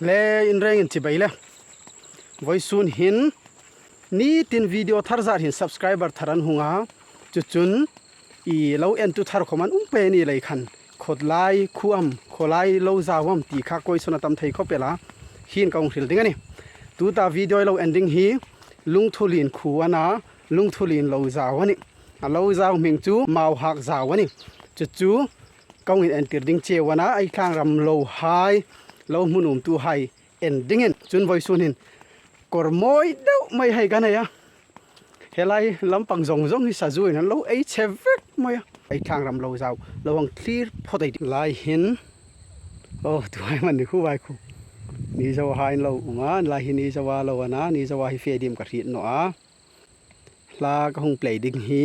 le in reng in chibaile voisun hin ni tin video tharzar hin subscriber tharan hunga chuchun I lo en tu thar khoman pe ni lai khan khodlai khuam kholai lo zawam ti kha koi sona tam thei kho pela hin kaung thil ding ani tu ta video lo ending hi lungthulin khuana lungthulin lo zawani a lo zaw ming chu mau hak zawani chu kaung in entir ding chewana ai thang ram lo hai lo munum tu hai ending en chun voisun hin kormoi deu mai hai ganaya helai lampang zong hi sajui nan lo ei chevek moya ai thang ram lo zaw lo ang clear phodai lai hin tu hai man ni khu wai khu ni zaw hai lo unga lai hin ni zawa lo ana ni zawa hi fe dim ka ri no a la ka hung play ding hi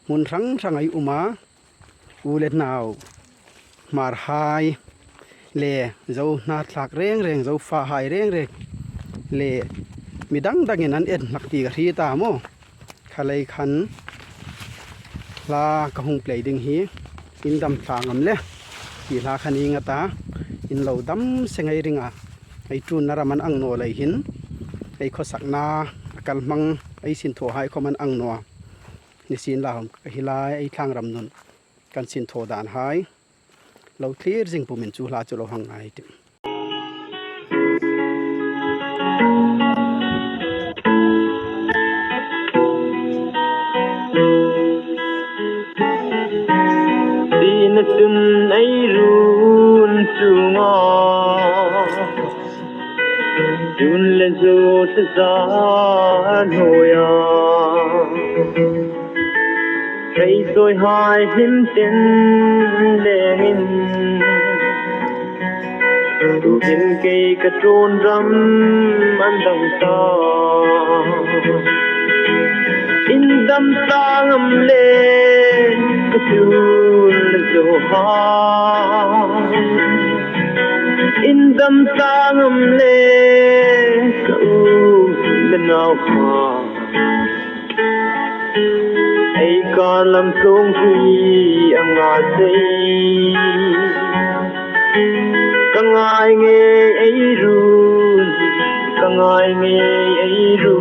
mun rang ai uma ulet naw mar hai le zo na thlak reng zo fa hai reng le midang dangin an en nakti ka ri ta mo khalai khan la ka hung play ding hi in dam thangam le ki la khani nga ta in lo dam sengai ringa ai tun naraman ang no lai hin ai khosak na kalmang ai sin tho hai khoman ang no ni sin la hom ka hilai ai thang ram nun kan sin tho dan hai lo clear jing pumin chu la chu lo hang ai tim Sun ai run sunga Dun le zo sa hoya Kai soi hai him tin lengin Tu hin ke ka tron ram an dang ta In dam tangam le so ha in dam tangam le so now ha ai kalam song hui anga sei kangai nge ai ru kangai nge ai ru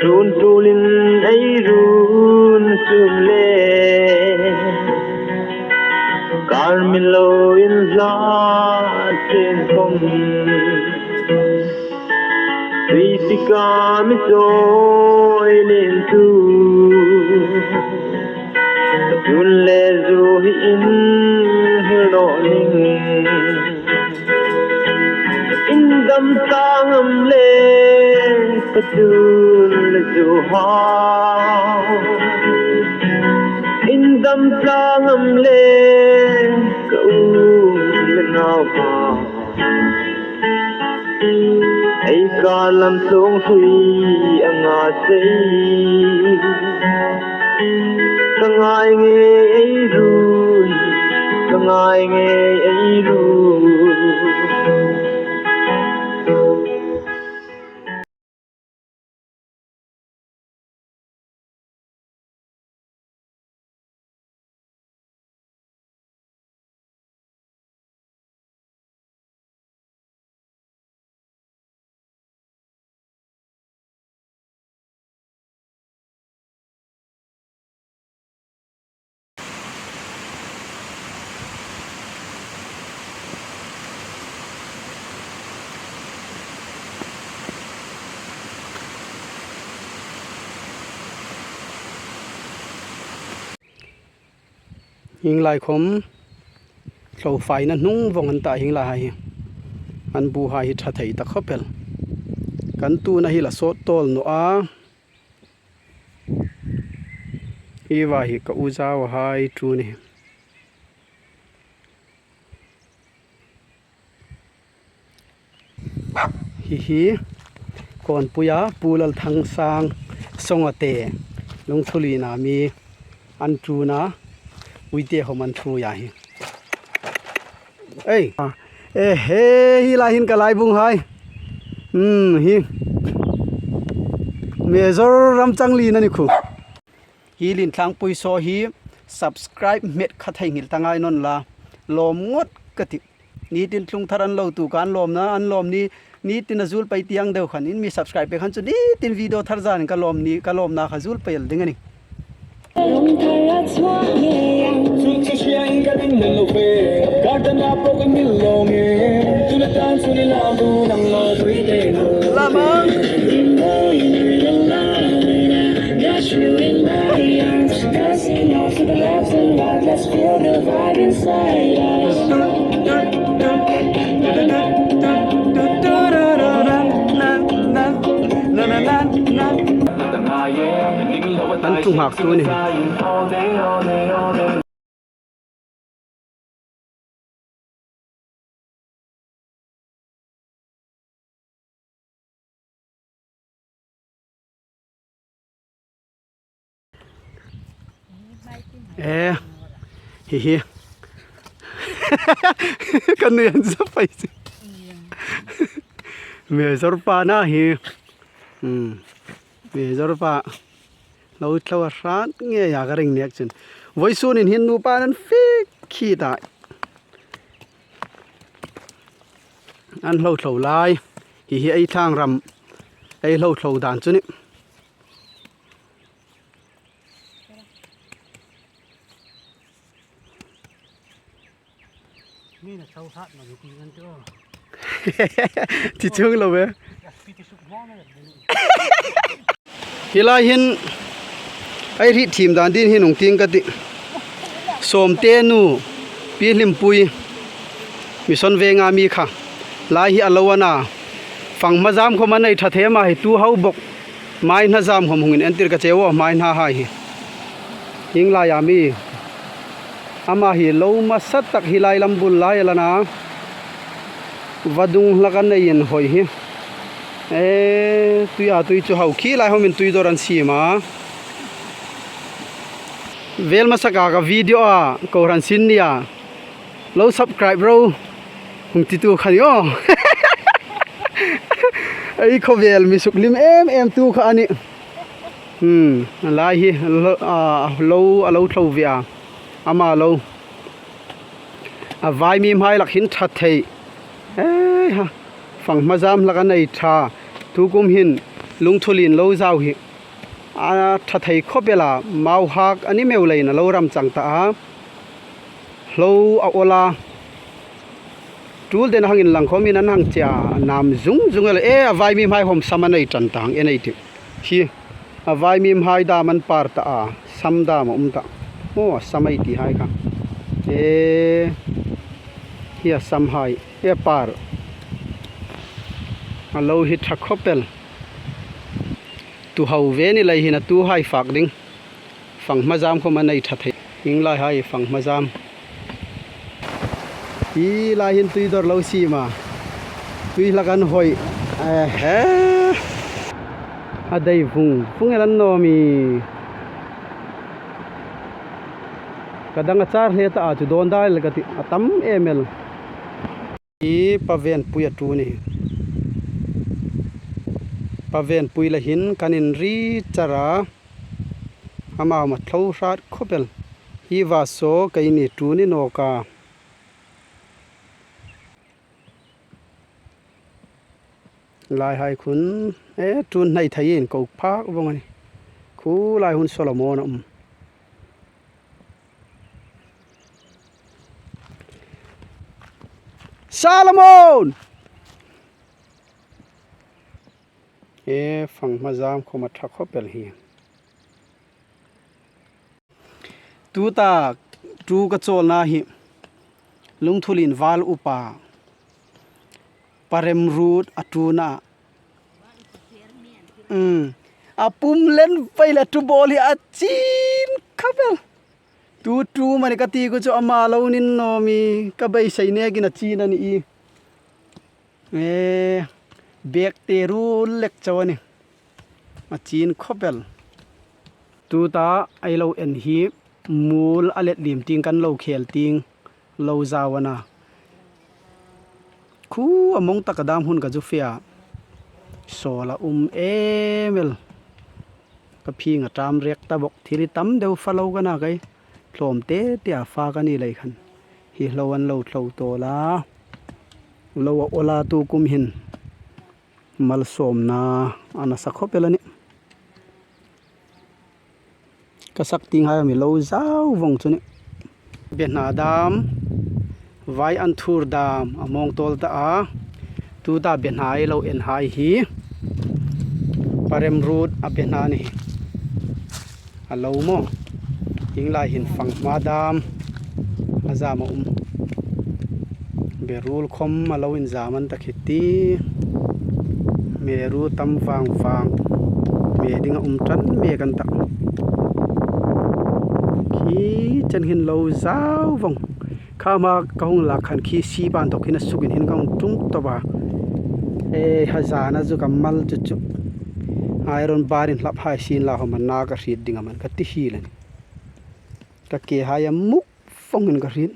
Run tulin ay run sumle Carmelo in latin kong Ritika misoilin tu Run le zuhi in hironing Indam tangam le patul zuha Indam tangam le kaul nawa Ay kalam song hui anga sei Kangai nge ay run Kangai nge ay run hing lai khom so fai na nung vong an ta hing lai an bu hai tha thei ta khopel kan tu na hi la so tol no a hi wa hi ka uza wa hai tu ni hi kon puya pulal thang sang songate lungthuli na mi an tu na uite homan thu ya hi ei he hi la hin ka lai bung hai hi Major Ramchangli na ni khu hi lin thlang pui so hi subscribe เม็ดคัทให้หิลตังไงนนละลมงดกะตินี่ตินทุงทารันเราตูการลมนะอันลมนี่ตินazulไปเตียงเดียวขันอินมี subscribe ไปขันจุนี่ตินวิดีโอทาร์จานกะลมนี่กะลมนาขะ azul ไปยลดิงนี่ละมังอันจุงหักตัวนี่ฮิกันเนียนจะไปสิเมย์จรปานะเมย์จรปาเราเท่าร้านเงี้ยอยากเร่งเนียกจนไว้ส่วนหินนูปานั้นฟิกขี้ตายอันเราเท่าลายไอ้ทางรำไอ้เราเท่าด่านจุนี่นี่นะเช่าทัดมาอยู่ที่นั่นจ้ะที่เชิงเราเว้ยฮิลาหินไอ้ที่ทีมด่านดินหินหงติงกะติสมเตนูปีลิมปุยมีสนเวงามีค่ะลายฮิอลาวนาฝั่งมาจามเขามันในทัดเทมาให้ตู้เฮาบกไม้นาจามของหงอินเอนติร์กะเจวไม้นาหายยิงลายามีอามาฮิโลมาสัตตักฮิลายลำบุลลายละนะวัดุงละกันในยินหอยฮิตุยจูเฮาขี้ลายเขาเป็นตุยดอรันซีมาเวลมาสักกะวิดีโอก็รันซินเนี่ยเรา subscribe เราคงติดตัวขันย่อไอ้เขาเวลมีสุกลิมตัวขันนี่ลายฮิเราเท่าเวียอามาเราวายมีไม้หลักหินทัดเทฝั่งมาจามหลักในชาทุกุมหินลุงทุลินเราเจ้าหิทัดเทครบเวลาเมาหักอันนี้ไม่เลยนะเรารำจังตาเราเอาโอลาจูลเดินหางอินหลังเขามีนั้นหางเจ้านำจุงเลยวายมีไม้ผมสมันในจันทางเอ็นไอทีฮีวายมีไม้ดามันปาร์ตาสัมดามตาโอ้สมัยที่ให้ค่ะเฮียสมัยปาร์เราฮิตทักคบเปลตัวเฮาเวนี่เลยหินะตัวให้ฝากดิ้งฝั่งมาจามเขามาในทัดหิงไล่ให้ฝั่งมาจามอีไล่หินตุยดอร์เราซีมาตุยละกันหอยได้ฟุงเอลันโนมีkadang achar heta a chu don dai lagati atam ml i paven puya tu ni paven puila hin kanin ri chara ama ma thau rat khopel hi wa so kai ni tu ni noka lai hai khun tun nai thain ko phak bongani khu lai hun solomon Salomon ฝั่งมาจามเขามาทักเขาเป็นเฮียตูตาตูกระโจลนาหิลุงทุลินวาลอุปาปาเรมรูดอตูนาอาปุ่มเล่นไปละตูบอลอาจีนคับเบลตูมันก็ตีก็จะเอามาเรานินโนมีก็ไปใส่เนื้อกินจีนนี่เบกเตรูเล็กจาวนี่มาจีนคบเบลตูตาไอเราเอ็นฮีมูลอเล็ดลิมติงกันเราเขียลติงเราจาวนาคู่อมงตะกดามหุ่นกับจุเฟียโซลาเอเมลก็พิงตามเรียกตะบกทีริตั้มเดียวฟาโลกันนะไก โลมเตเตียฟ้ากันนี่เลยคันฮิโลวันโลโตโตลาโลโอลาตูกุมหินมัลสมนาอันสักคบเปลนี่ก็สักติงให้มีโลเจ้าวงจุนี่เบียนนาดามไว้อันทูร์ดามอมองโตลตาตูตาเบียนหายโลเอ็นหายฮีปาเรมรูดอเบียนานี่ฮัลโหลโมยิงลายหินฟังมาดามอาจามาเบรูลคอมมาลาวินจามันตะคิตีเมรูตัมฟังเมดิงจันเมกันตะขีจันหินโลซาววังข้ามากงหลักขันขีสีบานตกหินสุกินหินกงจุ้งตบะฮะจานะจุกัมมัลจุไอรอนบารินลับหายซีนลาหมันนากระรีดดิงมันกติฮีเลนกะเกหายมุกฟงเงินกระรีด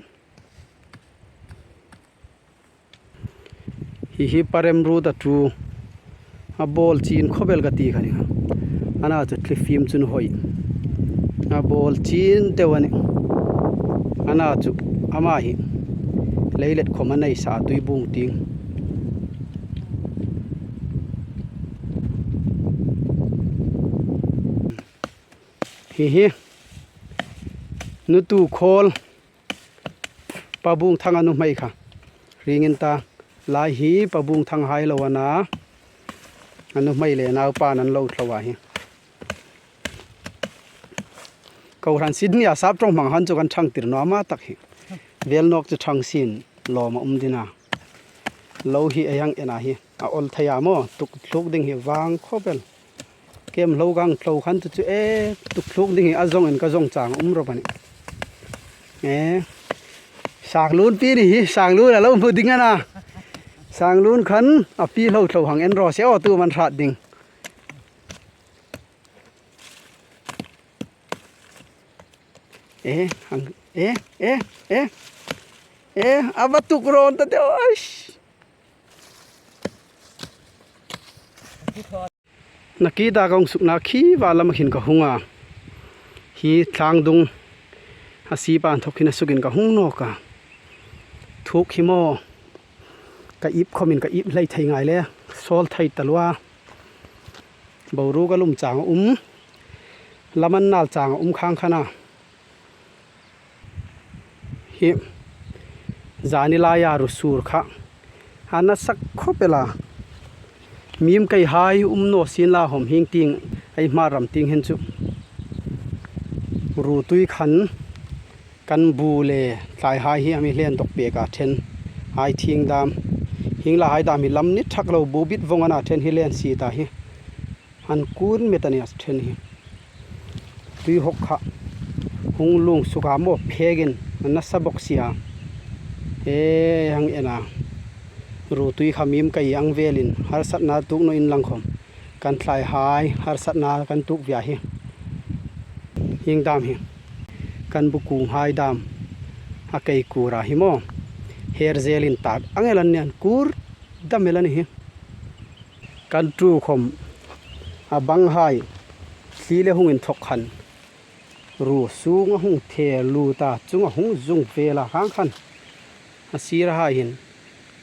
ฮิปาเรมรูดตูอาบอลจีนขบเบลกติขันนี่อันนั้นจะคลิฟฟิมจุนหอยอาบอลจีนเตวันนี่อันนั้นจะอามาฮิเลยเล็ดขมันในสาตุยบุงติงฮินุตูโคลปะบุงทางอนุไม่ค่ะริงินตาลายฮีปะบุงทางไฮลวนาอนุไม่เลยนาปานันโลทวาฮิกาวรันซิดนีอาซับตรงมังหันจุกันช่างติรนอมาตักฮิเวลนอกจะช่างสินลอมาดินาโลฮีเอยังเอนาฮิอาอลทยามอตุกลุกดิ่งฮิวางโคเบลเกมโลกังโลขันตุจุตุกลุกดิ่งฮิอาจงเอ็นกะจงจางรบนี่สางลุนปีนี่สางลุนแล้วพูดดิ่งนะสางลุนขันอปีโลหังเอ็นรอเสียตัวมันราดดิ่งหังอาบัตุกรอนตะเดียวนักกีฬากองสุนักขี่ว่าลำหินกับหงาฮีทางดุงอาศีปานทุกินสุกินกับหงนอกะทุกหิมอกับอิบคอมินกับอิบไล่ไทยไงเลยโซลไทยตะลัวบารูก็ลุ่มจางลำมันนาลจางข้างขนาฮิจานิลายารุสูร์ค่ะอันนั้นสักคบเวลามีมไก่หายโนสินลาหอมหิงติงไอมารำติงเห็นจุรูตุยขันกันบูเลลายหายฮิมีเลียนตกเปียกาเทนหายทิ้งดามหิงลาหายดามมีลำนิดทักเราบูบิดวงอนาเทนฮิเลียนสีตาฮิอันกูนเมตันยัสเทนฮิตุยหกขะหงลุงสุกามโมเพกินมันนัสบกเสียยังเอ็นะรูตุยขมิมไก่ยังเวลินฮาร์สัตนาตุกโนอินลังคมกันทลายหายฮาร์สัตนากันตุกวิาฮิยิงดามฮิกันบุกุงหายดามอาเกยกูราฮิโมเฮร์เซลินตากอังเอลันเนียนกูร์ดามเอลันฮิกันตูคมอาบังหายสีเลหงอินทกขันรูสูงหงเทลูตาจุงหงจุงเวลาข้างขันอาศีระหาหิน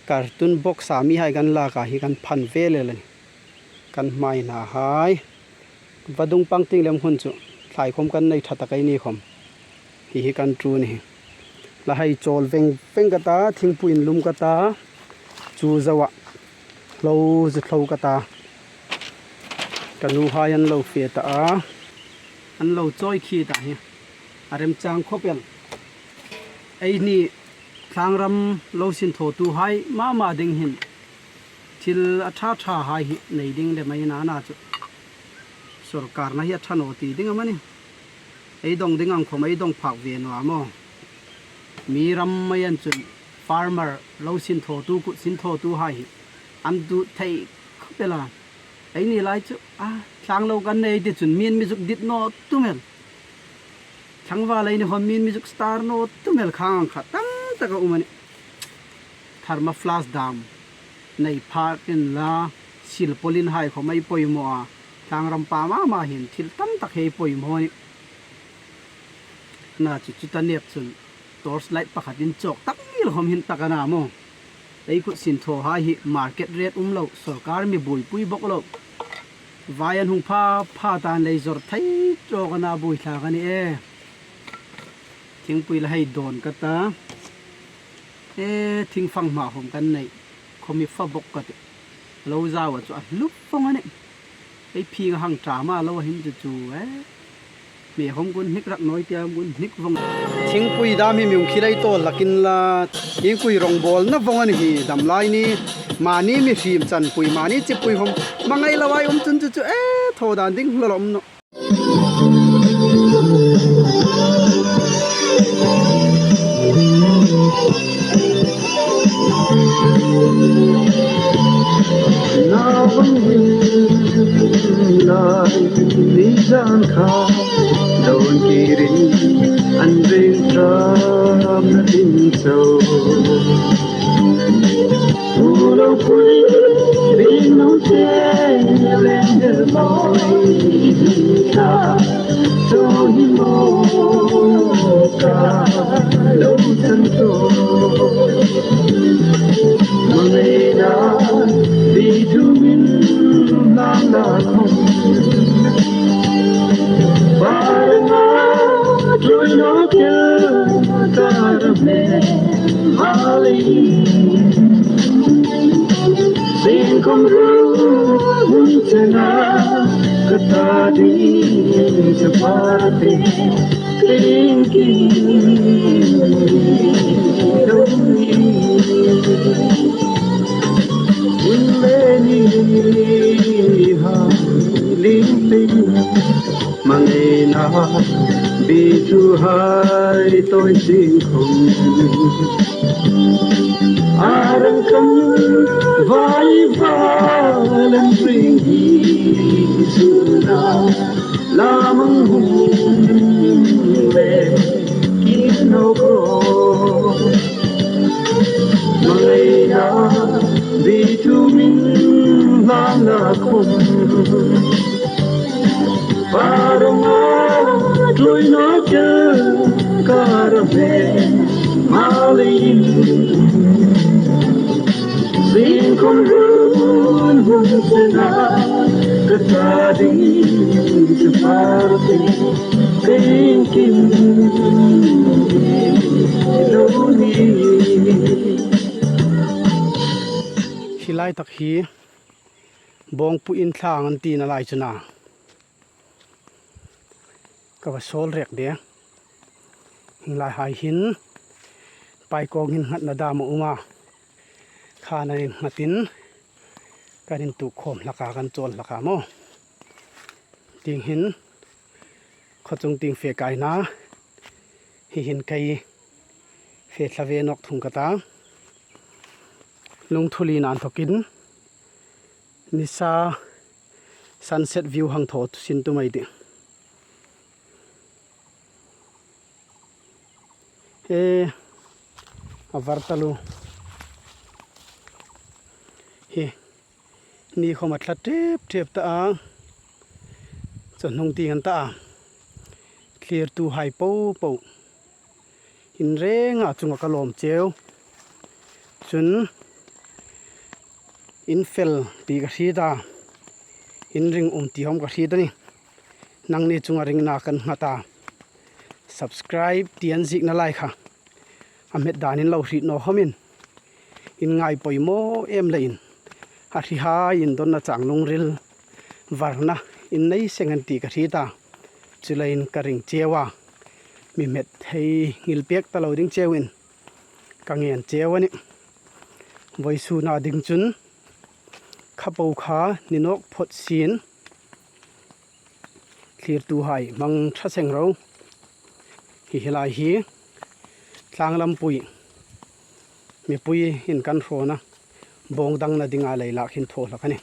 การตุนบกสามีให้กันลากาหิกันพันเวเลยกันไม่นาหายวัดุงปังติงเลมหุ่นจุถ่ายคมกันในทัตตะไกนี่คมหิกันจูนี่ละให้โจลเวงกตาทิ้งปุยนลุมกตาจูจวะเราจะเรากตากันนูหายันเราเฟียตาอันเราจ้อยขี้ตาเฮียอารมจางคบยังไอ้นี่ทางรำเราสินโถตูให้มาดิ่งหินทิลอัฐาให้ในดิ่งเดไม่นาจุสุรการนะเฮียทันโอตีดิ่งมันนี่ไอ้ดงดิ่งอังคมไอ้ดงผักเวียนว่าโมมีรำไม่ยันจุนฟาร์มเมอร์เราสินโถตูกุสินโถตูให้อันดูไทยคบเวลาไอ้นี่ไรจุทางเรากันในดิจุนมีนมิจุกดิดโนตุเมลช่างว่าอะไรนี่เขามีนมิจุกสตาร์โนตุเมลข้างขัดตั้งแต่ก็มันทาร์มาฟลาสดามในพาร์กินลาสิลโพลินไฮเขาไม่ปล่อยมัวทางรำปามาเห็นทิลตั้มตะเคียปล่อยมัวนี่ น่าจุตะเนียกซุนตอร์สไลท์ปะขัดดินจอกตักนี่ละหอมหินตะกะนาโมไอ้กุสินโทหาหิมาร์เก็ตเรทโลสรการมีบุยปุยบกโลวายันหุงพาตานเลยจอดไทยจอกนาบุยทากันนี่ทิ้งปุยละให้โดนกะตาทิ้งฟังมาหอมกันในคอมีฟ้าบกกะติเราจาวจะลุกฟังอันนี้ไอ้พี่ก็หังจามาเราเห็นจู่มีหอมกุนนิกรักน้อยเตียมกุนนิกฟังทิ้งปุยดามีมิวคิดได้โตลักินละทิ้งปุยรองบอลนับฟังอันนี้ดำลายนี่มานี่มีฟิล์มจันปุยมานี่จิปุยหอมมังไงละวายจุนจู่โทดานดิ้งละล้มเนาะLisan kha don kiri an ring tram na din so ulo pui ring no che len de boy ta so hi mo ka lo san so Malena di tu min la la Trôi nó kia ta đã về Mali Xin không rưu Hùng chân á Kata đi Chapati Kinh kinh Đông đi Hùng lê ni Ha Linh tinh Mangena Bi tu hai tôi xin không Arang kam vai va len ring hi suna lamang hum le kino ko Mangena Bi tu min lang na khum Parang trôi nó chơi carafe Mali Xin không run hùng sena Kata di Chapati Kinh kinh Loni Hilai tak hi Bong pu in thang an ti na lai chunaก็โซลเรียกเดียหิงลายหายหินไปกองหินหัดนาดามอุมาข้าในหัดินการหินตุกโคมราคากันโจรราคาโมติงหินขจงติงเฟกายนาหินไกเฟสเวนอกทุงกตาลุงทุลีนานทกินนิซาซันเซ็ตวิวหังโถสินตุไม่ดิavartalu he ni khomat thla tep ta chon hung ti an ta clear tu hai po in renga chunga kalom cheu chun infel pi ka thida in ring ti hom ka thida ni nang ni chunga ring na kan ngata subscribe tian zik na like kha amet danin lo ri no homin in ngai poimo em lein a ri ha in don na changlung ril warna in nei sengan ti ka thita chulain karing chewa mi met thei ngil pek ta lo ding chewin kangen chewani voisu na ding chun khapau kha ninok phot sin clear tu hai mang tha seng ro hi hilai hi tlang lam pui mi pui in kan ro na bong dang na dinga leila khin tho la kani